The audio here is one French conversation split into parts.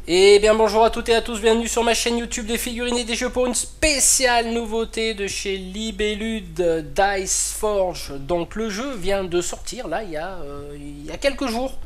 Et bien bonjour à toutes et à tous, bienvenue sur ma chaîne YouTube des figurines et des jeux pour une spéciale nouveauté de chez Libellude Dice Forge. Donc le jeu vient de sortir là il y a quelques jours.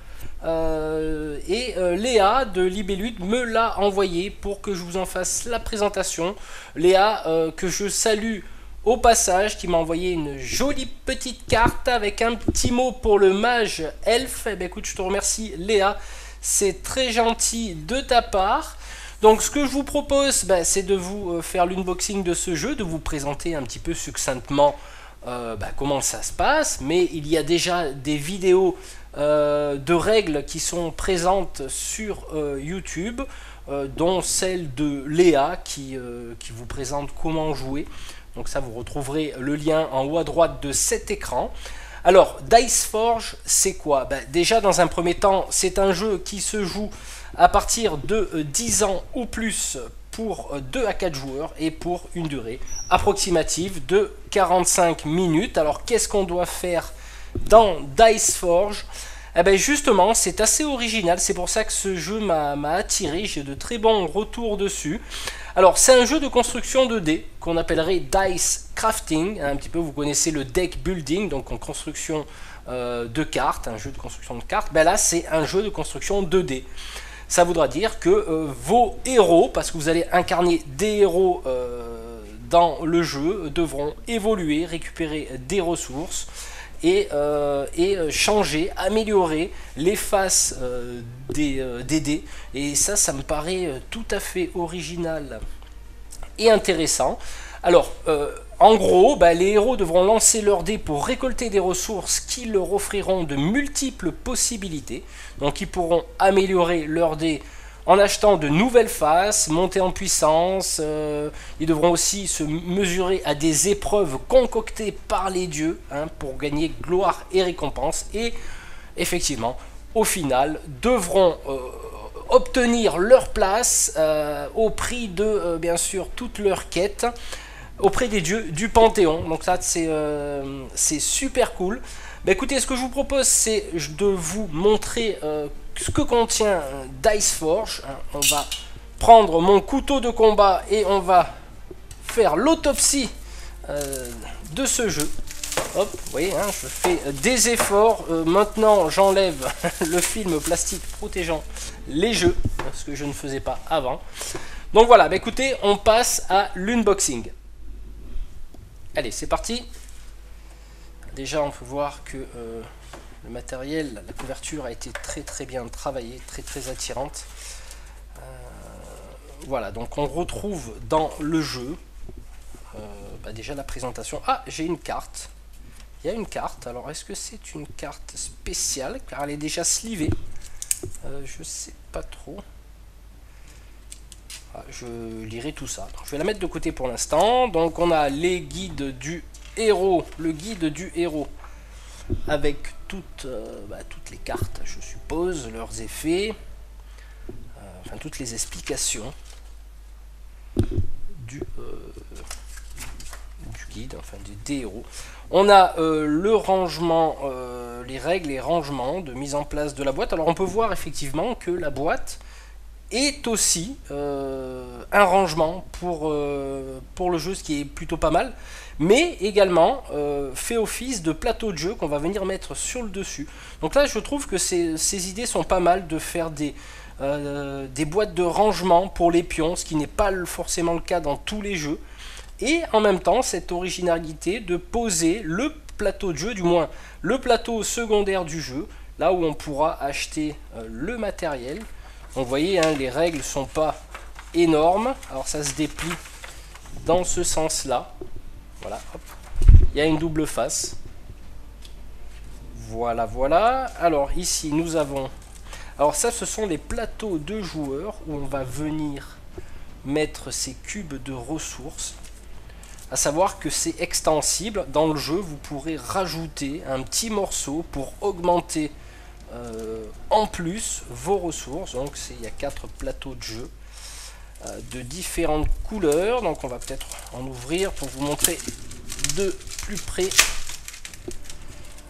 Léa de Libellude me l'a envoyé pour que je vous en fasse la présentation. Léa que je salue au passage, qui m'a envoyé une jolie petite carte avec un petit mot pour le mage elfe. Eh bien écoute, je te remercie Léa. C'est très gentil de ta part. Donc ce que je vous propose, c'est de vous faire l'unboxing de ce jeu, de vous présenter un petit peu succinctement comment ça se passe. Mais il y a déjà des vidéos de règles qui sont présentes sur YouTube, dont celle de Léa qui vous présente comment jouer. Donc ça, vous retrouverez le lien en haut à droite de cet écran. Alors, Dice Forge, c'est quoi? Déjà, dans un premier temps, c'est un jeu qui se joue à partir de 10 ans ou plus pour 2 à 4 joueurs et pour une durée approximative de 45 minutes. Alors, qu'est-ce qu'on doit faire dans Dice Forge? Justement, c'est assez original, c'est pour ça que ce jeu m'a attiré, j'ai de très bons retours dessus. Alors, c'est un jeu de construction de dés qu'on appellerait Dice Crafting, un petit peu, vous connaissez le deck building, donc en construction de cartes, un jeu de construction de cartes. Là, c'est un jeu de construction de dés. Ça voudra dire que vos héros, parce que vous allez incarner des héros dans le jeu, devront évoluer, récupérer des ressources, et changer, améliorer les faces des dés. Et ça me paraît tout à fait original et intéressant. Alors, en gros, les héros devront lancer leurs dés pour récolter des ressources qui leur offriront de multiples possibilités. Donc, ils pourront améliorer leurs dés en achetant de nouvelles faces, monter en puissance. Ils devront aussi se mesurer à des épreuves concoctées par les dieux pour gagner gloire et récompense. Et effectivement, au final, devront obtenir leur place au prix de, bien sûr, toutes leurs quêtes auprès des dieux du Panthéon. Donc ça, c'est super cool. Écoutez, ce que je vous propose, c'est de vous montrer ce que contient Dice Forge. On va prendre mon couteau de combat et on va faire l'autopsie de ce jeu. Hop, vous voyez, je fais des efforts. Maintenant, j'enlève le film plastique protégeant les jeux, ce que je ne faisais pas avant. Donc voilà, écoutez, on passe à l'unboxing. Allez, c'est parti. Déjà, on peut voir que le matériel, la couverture a été très bien travaillée, très attirante. Voilà, donc on retrouve dans le jeu déjà la présentation. Ah, j'ai une carte. Il y a une carte. Alors, est-ce que c'est une carte spéciale? Car elle est déjà slivée. Je sais pas trop. Ah, je lirai tout ça. Donc, je vais la mettre de côté pour l'instant. Donc, on a les guides du héros. Le guide du héros. Avec toutes les cartes, je suppose, leurs effets. Enfin, toutes les explications du guide, enfin des héros. On a le rangement, les règles et rangements de mise en place de la boîte. Alors on peut voir effectivement que la boîte est aussi un rangement pour le jeu, ce qui est plutôt pas mal, mais également fait office de plateau de jeu qu'on va venir mettre sur le dessus. Donc là je trouve que ces idées sont pas mal, de faire des boîtes de rangement pour les pions, ce qui n'est pas forcément le cas dans tous les jeux. Et en même temps, cette originalité de poser le plateau de jeu, du moins le plateau secondaire du jeu, là où on pourra acheter le matériel. Donc vous voyez, les règles sont pas énormes. Alors ça se déplie dans ce sens-là. Voilà, hop. Il y a une double face. Voilà, voilà. Alors ici, nous avons... Alors ça, ce sont les plateaux de joueurs où on va venir mettre ces cubes de ressources. À savoir que c'est extensible. Dans le jeu, vous pourrez rajouter un petit morceau pour augmenter en plus vos ressources. Donc il y a 4 plateaux de jeu de différentes couleurs. Donc on va peut-être en ouvrir pour vous montrer de plus près.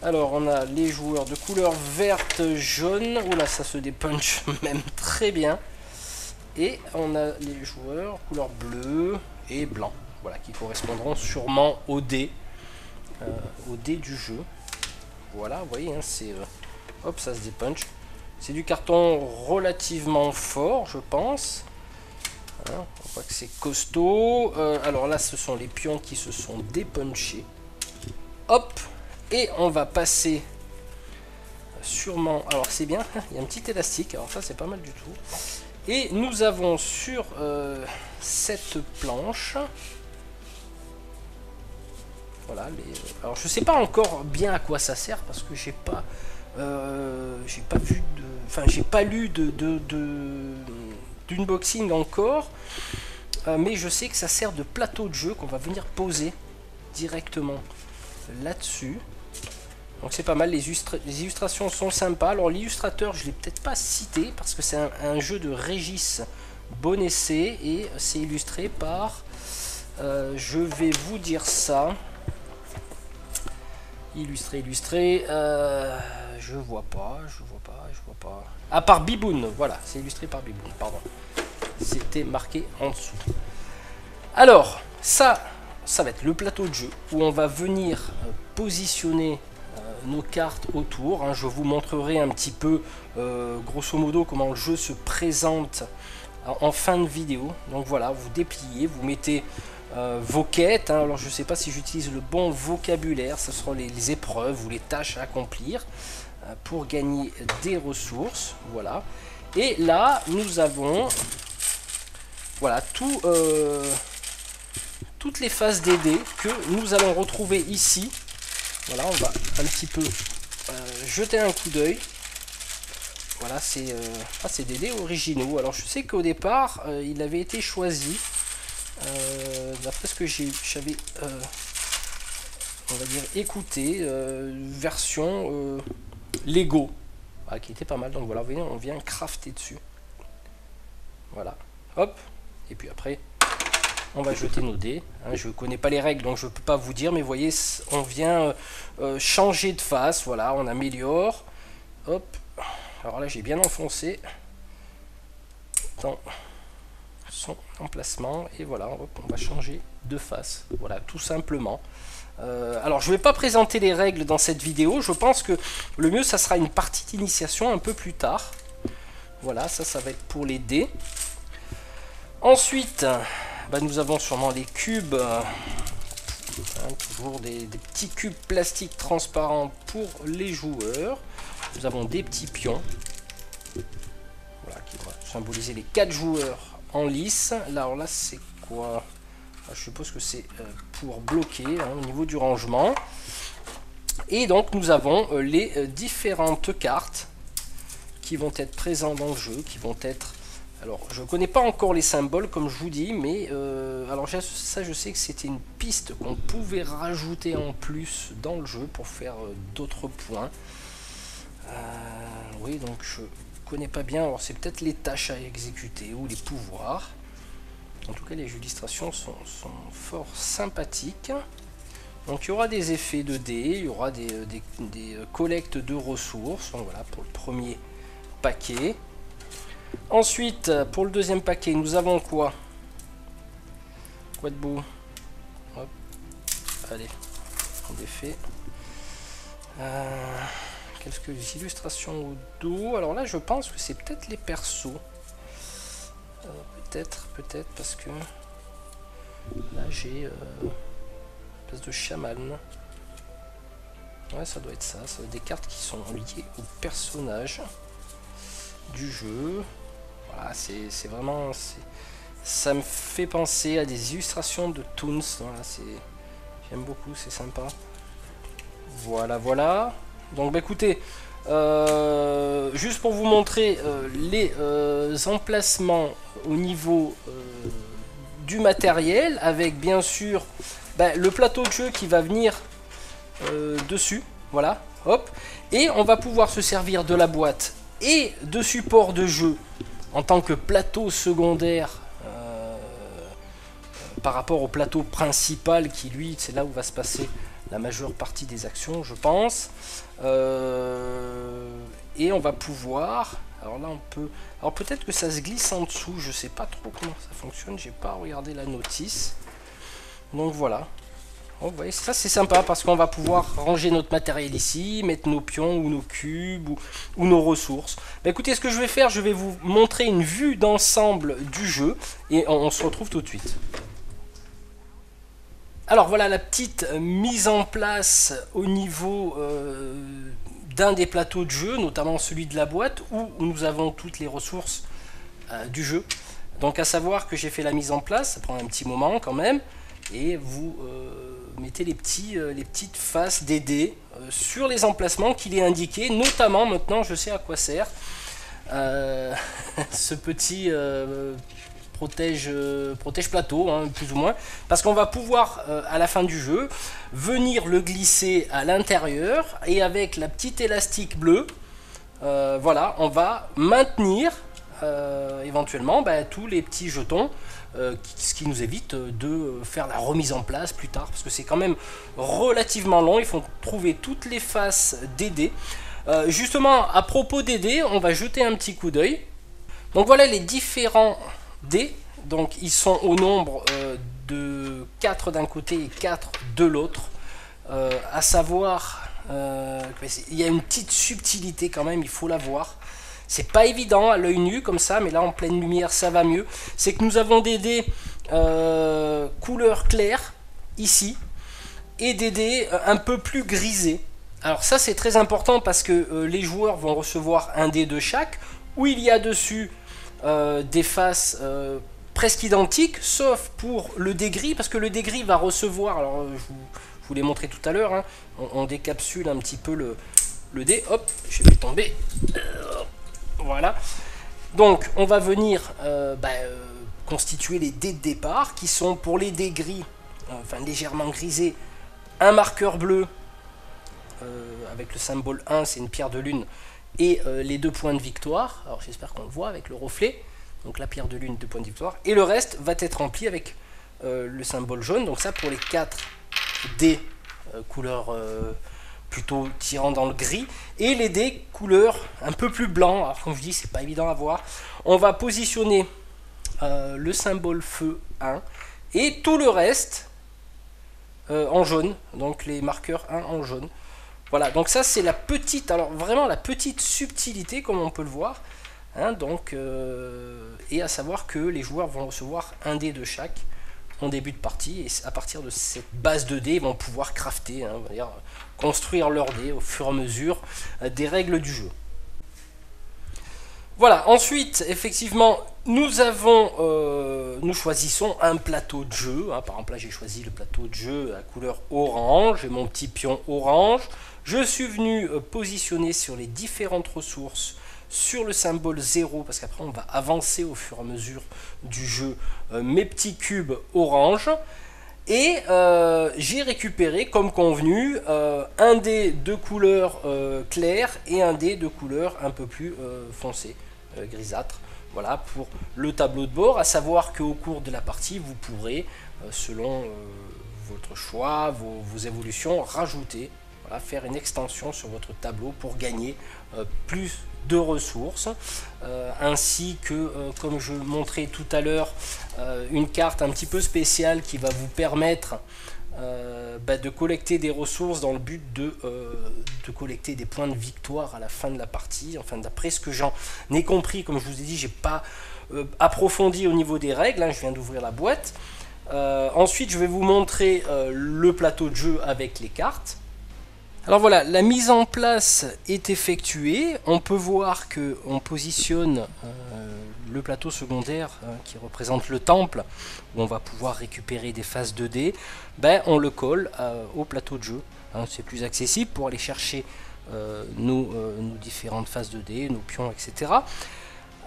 Alors on a les joueurs de couleur verte, jaune. Oula, ça se dépunch même très bien. Et on a les joueurs couleur bleu et blanc, voilà, qui correspondront sûrement aux dés du jeu. Voilà, vous voyez, hein, c'est hop, ça se dépunch. C'est du carton relativement fort, je pense. Hein, on voit que c'est costaud. Alors là, ce sont les pions qui se sont dépunchés. Hop, et on va passer sûrement. Alors c'est bien, il y a un petit élastique. Alors ça, c'est pas mal du tout. Et nous avons sur cette planche. Voilà, alors je sais pas encore bien à quoi ça sert parce que j'ai pas vu de, enfin j'ai pas lu d'unboxing encore, mais je sais que ça sert de plateau de jeu qu'on va venir poser directement là-dessus. Donc c'est pas mal, les illustrations sont sympas. Alors l'illustrateur, je l'ai peut-être pas cité parce que c'est un jeu de Régis Bonessé et c'est illustré par, je vais vous dire ça. Illustré, je vois pas. Ah, par Biboun, voilà, c'est illustré par Biboun, pardon. C'était marqué en dessous. Alors, ça va être le plateau de jeu où on va venir positionner nos cartes autour. Hein. Je vous montrerai un petit peu, grosso modo, comment le jeu se présente en fin de vidéo. Donc voilà, vous dépliez, vous mettez vos quêtes, hein. Alors je ne sais pas si j'utilise le bon vocabulaire, ce seront les épreuves ou les tâches à accomplir pour gagner des ressources, voilà. Et là nous avons voilà toutes les phases des dés que nous allons retrouver ici. Voilà, on va un petit peu jeter un coup d'œil. Voilà, c'est des dés originaux. Alors je sais qu'au départ il avait été choisi d'après ce que j'avais on va dire écouté, version Lego, voilà, qui était pas mal. Donc voilà, vous voyez, on vient crafter dessus, voilà, hop, et puis après on va jeter nos dés, hein. Je connais pas les règles donc je peux pas vous dire, mais vous voyez, on vient changer de face, voilà, on améliore, hop, alors là j'ai bien enfoncé dans son emplacement et voilà, hop, on va changer de face, voilà, tout simplement. Alors je vais pas présenter les règles dans cette vidéo, je pense que le mieux ça sera une partie d'initiation un peu plus tard. Voilà, ça va être pour les dés. Ensuite bah, nous avons sûrement les cubes, hein, toujours des petits cubes plastiques transparents pour les joueurs. Nous avons des petits pions, voilà, qui vont symboliser les 4 joueurs en lice. Là, alors là c'est quoi? Je suppose que c'est pour bloquer, hein, au niveau du rangement. Et donc nous avons les différentes cartes qui vont être présentes dans le jeu, qui vont être... Alors je connais pas encore les symboles comme je vous dis, mais alors ça je sais que c'était une piste qu'on pouvait rajouter en plus dans le jeu pour faire d'autres points. Oui, donc je connais pas bien, alors c'est peut-être les tâches à exécuter ou les pouvoirs. En tout cas les illustrations sont fort sympathiques. Donc il y aura des effets de dés, il y aura des collectes de ressources. Donc voilà pour le premier paquet. Ensuite pour le deuxième paquet nous avons quoi de beau? Hop. Allez, on défait. Quelques illustrations au dos. Alors là je pense que c'est peut-être les persos. Peut-être parce que là j'ai une espèce de chaman. Ouais, ça doit être ça. Ça doit être des cartes qui sont liées au personnage du jeu. Voilà, c'est vraiment... Ça me fait penser à des illustrations de Toons. Voilà, j'aime beaucoup, c'est sympa. Voilà. Donc bah, écoutez, juste pour vous montrer les emplacements au niveau du matériel, avec bien sûr le plateau de jeu qui va venir dessus, voilà, hop, et on va pouvoir se servir de la boîte et de support de jeu en tant que plateau secondaire par rapport au plateau principal qui lui c'est là où va se passer la majeure partie des actions je pense, et on va pouvoir Alors là on peut... Alors peut-être que ça se glisse en dessous, je sais pas trop comment ça fonctionne, j'ai pas regardé la notice. Donc voilà. Oh, vous voyez, ça c'est sympa parce qu'on va pouvoir ranger notre matériel ici, mettre nos pions ou nos cubes ou nos ressources. Bah, écoutez, ce que je vais faire, je vais vous montrer une vue d'ensemble du jeu et on se retrouve tout de suite. Alors voilà la petite mise en place au niveau d'un des plateaux de jeu, notamment celui de la boîte où nous avons toutes les ressources du jeu. Donc à savoir que j'ai fait la mise en place, ça prend un petit moment quand même, et vous mettez les petites faces des dés sur les emplacements qu'il est indiqué, notamment maintenant je sais à quoi sert ce petit protège plateau, hein, plus ou moins, parce qu'on va pouvoir à la fin du jeu venir le glisser à l'intérieur et avec la petite élastique bleue, voilà, on va maintenir éventuellement tous les petits jetons, ce qui nous évite de faire la remise en place plus tard, parce que c'est quand même relativement long, il faut trouver toutes les faces des dés. Justement, à propos des dés, on va jeter un petit coup d'œil. Donc voilà les différents dés, donc ils sont au nombre de 4 d'un côté et 4 de l'autre, à savoir, il y a une petite subtilité quand même, il faut la voir. C'est pas évident à l'œil nu comme ça, mais là en pleine lumière ça va mieux. C'est que nous avons des dés couleur claire ici et des dés un peu plus grisés. Alors ça c'est très important parce que les joueurs vont recevoir un dé de chaque, où il y a dessus des faces presque identiques, sauf pour le dé gris, parce que le dé gris va recevoir, alors je vous l'ai montré tout à l'heure, hein, on décapsule un petit peu le dé, hop, je vais tomber. Voilà, donc on va venir constituer les dés de départ qui sont pour les dés gris, enfin légèrement grisés, un marqueur bleu avec le symbole 1, c'est une pierre de lune, et les 2 points de victoire. Alors j'espère qu'on le voit avec le reflet, donc la pierre de lune, 2 points de victoire, et le reste va être rempli avec le symbole jaune. Donc ça pour les 4 dés couleur plutôt tirant dans le gris, et les dés couleur un peu plus blanc. Alors comme je dis, c'est pas évident à voir. On va positionner le symbole feu 1 et tout le reste en jaune, donc les marqueurs 1 en jaune. Voilà, donc ça c'est la petite, alors vraiment la petite subtilité comme on peut le voir, hein, donc et à savoir que les joueurs vont recevoir un dé de chaque en début de partie, et à partir de cette base de dés, ils vont pouvoir crafter, hein, on va dire, construire leurs dés au fur et à mesure des règles du jeu. Voilà, ensuite, effectivement, nous choisissons un plateau de jeu, hein. Par exemple là j'ai choisi le plateau de jeu à couleur orange, j'ai mon petit pion orange, je suis venu positionner sur les différentes ressources sur le symbole 0, parce qu'après on va avancer au fur et à mesure du jeu mes petits cubes orange, et j'ai récupéré comme convenu un dé de couleur claire et un dé de couleur un peu plus foncé, grisâtre. Voilà pour le tableau de bord, à savoir qu'au cours de la partie vous pourrez selon votre choix, vos évolutions, rajouter, voilà, faire une extension sur votre tableau pour gagner plus de ressources, ainsi que comme je montrais tout à l'heure, une carte un petit peu spéciale qui va vous permettre de collecter des ressources dans le but de collecter des points de victoire à la fin de la partie. Enfin, d'après ce que j'en ai compris, comme je vous ai dit, j'ai pas approfondi au niveau des règles, hein, je viens d'ouvrir la boîte. Ensuite je vais vous montrer le plateau de jeu avec les cartes. Alors voilà, la mise en place est effectuée. On peut voir que on positionne le plateau secondaire qui représente le temple, où on va pouvoir récupérer des faces 2D. On le colle au plateau de jeu. Hein, c'est plus accessible pour aller chercher nos différentes faces 2D, nos pions, etc.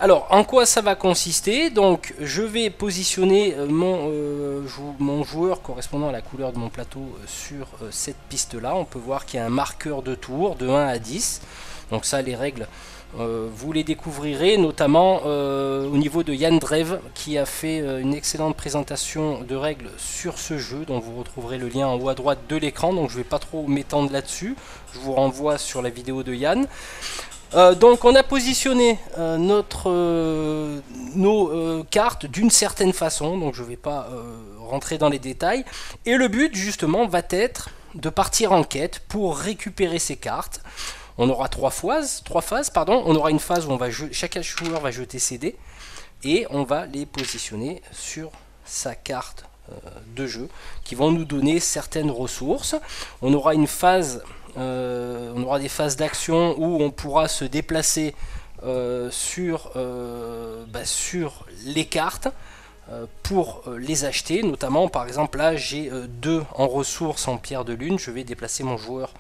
Alors, en quoi ça va consister? Donc, je vais positionner mon joueur correspondant à la couleur de mon plateau sur cette piste-là. On peut voir qu'il y a un marqueur de tour de 1 à 10. Donc ça, les règles, vous les découvrirez, notamment au niveau de Yann Drev, qui a fait une excellente présentation de règles sur ce jeu, dont vous retrouverez le lien en haut à droite de l'écran. Donc, je ne vais pas trop m'étendre là-dessus. Je vous renvoie sur la vidéo de Yann. Donc on a positionné nos cartes d'une certaine façon, donc je ne vais pas rentrer dans les détails. Et le but justement va être de partir en quête pour récupérer ces cartes. On aura trois phases. On aura une phase où chaque joueur va jeter ses dés et on va les positionner sur sa carte de jeu qui vont nous donner certaines ressources. On aura une phase, on aura des phases d'action où on pourra se déplacer sur les cartes pour les acheter. Notamment, par exemple, là j'ai 2 en ressources en pierre de lune. Je vais déplacer mon joueur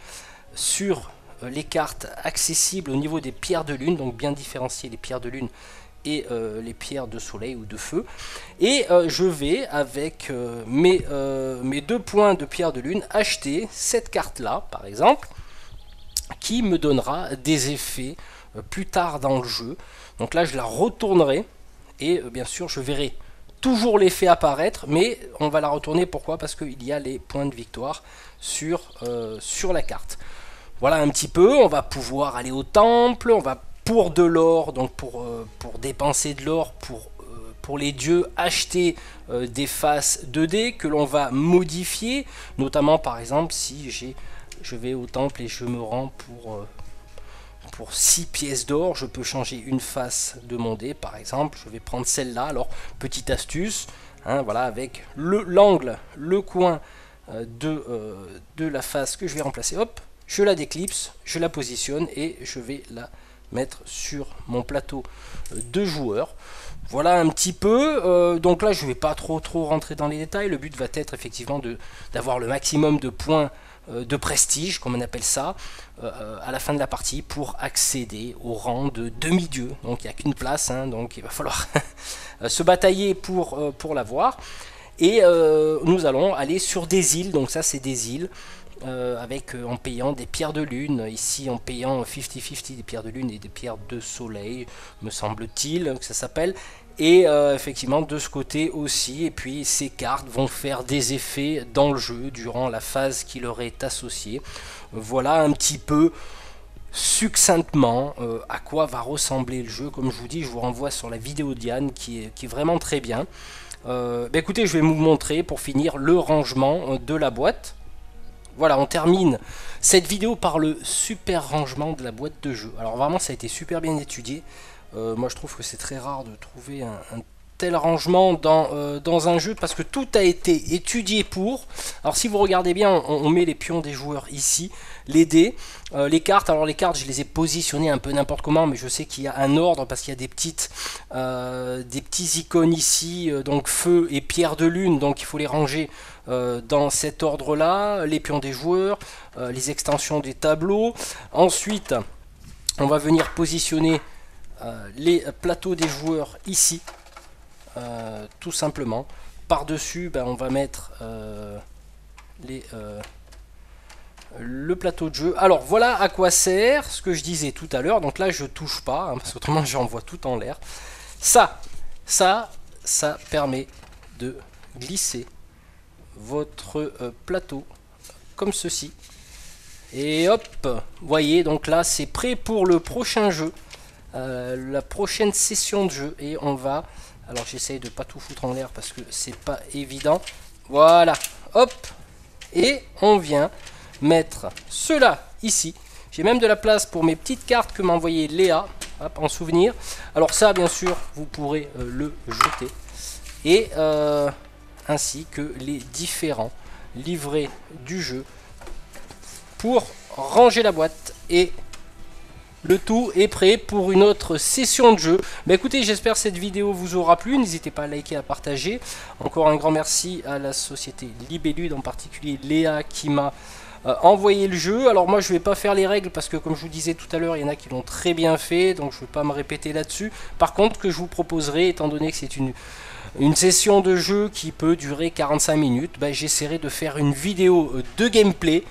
sur les cartes accessibles au niveau des pierres de lune, donc bien différencier les pierres de lune et les pierres de soleil ou de feu. Et je vais avec mes 2 points de pierre de lune acheter cette carte là par exemple, qui me donnera des effets plus tard dans le jeu. Donc là je la retournerai et bien sûr je verrai toujours l'effet apparaître, mais on va la retourner. Pourquoi? Parce qu'il y a les points de victoire sur la carte. Voilà un petit peu. On va pouvoir aller au temple, on va pour de l'or, donc pour dépenser de l'or pour les dieux, acheter des faces 2D que l'on va modifier, notamment par exemple si je vais au temple et je me rends pour 6 pièces d'or, je peux changer une face de mon dé. Par exemple, je vais prendre celle-là. Alors, petite astuce, hein, voilà, avec l'angle, le coin de la face que je vais remplacer, hop, je la déclipse, je la positionne et je vais la mettre sur mon plateau de joueurs. Voilà un petit peu. Donc là, je ne vais pas trop rentrer dans les détails. Le but va être effectivement d'avoir le maximum de points de prestige, comme on appelle ça, à la fin de la partie pour accéder au rang de demi-dieu. Donc il n'y a qu'une place, hein, donc il va falloir se batailler pour l'avoir. Et nous allons aller sur des îles. Donc ça, c'est des îles en payant des pierres de lune. Ici, en payant 50-50 des pierres de lune et des pierres de soleil, me semble-t-il que ça s'appelle. Et effectivement de ce côté aussi. Et puis ces cartes vont faire des effets dans le jeu durant la phase qui leur est associée. Voilà un petit peu succinctement à quoi va ressembler le jeu. Comme je vous dis, je vous renvoie sur la vidéo d'Yann qui est vraiment très bien. Écoutez, je vais vous montrer pour finir le rangement de la boîte. Voilà, on termine cette vidéo par le super rangement de la boîte de jeu. Alors vraiment, ça a été super bien étudié. Moi, je trouve que c'est très rare de trouver un tel rangement dans un jeu, parce que tout a été étudié pour. Alors si vous regardez bien, on met les pions des joueurs ici, les dés, les cartes. Alors les cartes, je les ai positionnées un peu n'importe comment, mais je sais qu'il y a un ordre parce qu'il y a des petits icônes ici, donc feu et pierre de lune, donc il faut les ranger dans cet ordre là. Les pions des joueurs, les extensions des tableaux. Ensuite on va venir positionner les plateaux des joueurs ici, tout simplement. Par dessus on va mettre le plateau de jeu. Alors voilà à quoi sert ce que je disais tout à l'heure. Donc là je touche pas, hein, parce qu'autrement j'envoie tout en l'air. Ça permet de glisser votre plateau comme ceci. Et hop, vous voyez, donc là c'est prêt pour le prochain jeu, la prochaine session de jeu. Et on va, alors j'essaye de pas tout foutre en l'air parce que c'est pas évident. Voilà, hop, et on vient mettre cela ici. J'ai même de la place pour mes petites cartes que m'a envoyé Léa, hop, en souvenir. Alors ça, bien sûr, vous pourrez le jeter. Et ainsi que les différents livrets du jeu pour ranger la boîte. Et le tout est prêt pour une autre session de jeu. Mais écoutez, j'espère que cette vidéo vous aura plu. N'hésitez pas à liker, à partager. Encore un grand merci à la société Libellude, en particulier Léa qui m'a envoyé le jeu. Alors moi je vais pas faire les règles parce que comme je vous disais tout à l'heure, il y en a qui l'ont très bien fait, donc je vais pas me répéter là-dessus. Par contre, que je vous proposerai, étant donné que c'est une session de jeu qui peut durer 45 minutes, j'essaierai de faire une vidéo de gameplay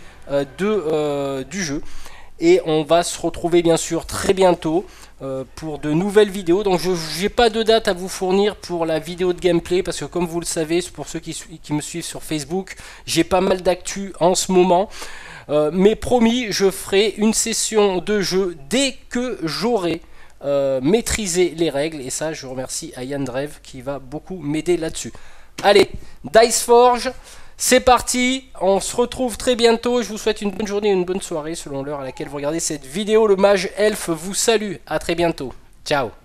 du jeu. Et on va se retrouver bien sûr très bientôt pour de nouvelles vidéos. Donc je n'ai pas de date à vous fournir pour la vidéo de gameplay, parce que comme vous le savez, pour ceux qui me suivent sur Facebook, j'ai pas mal d'actu en ce moment. Mais promis, je ferai une session de jeu dès que j'aurai maîtrisé les règles. Et ça, je remercie à Yann Drev qui va beaucoup m'aider là-dessus. Allez, Dice Forge, c'est parti. On se retrouve très bientôt. Je vous souhaite une bonne journée, une bonne soirée selon l'heure à laquelle vous regardez cette vidéo. Le mage elfe vous salue. À très bientôt. Ciao.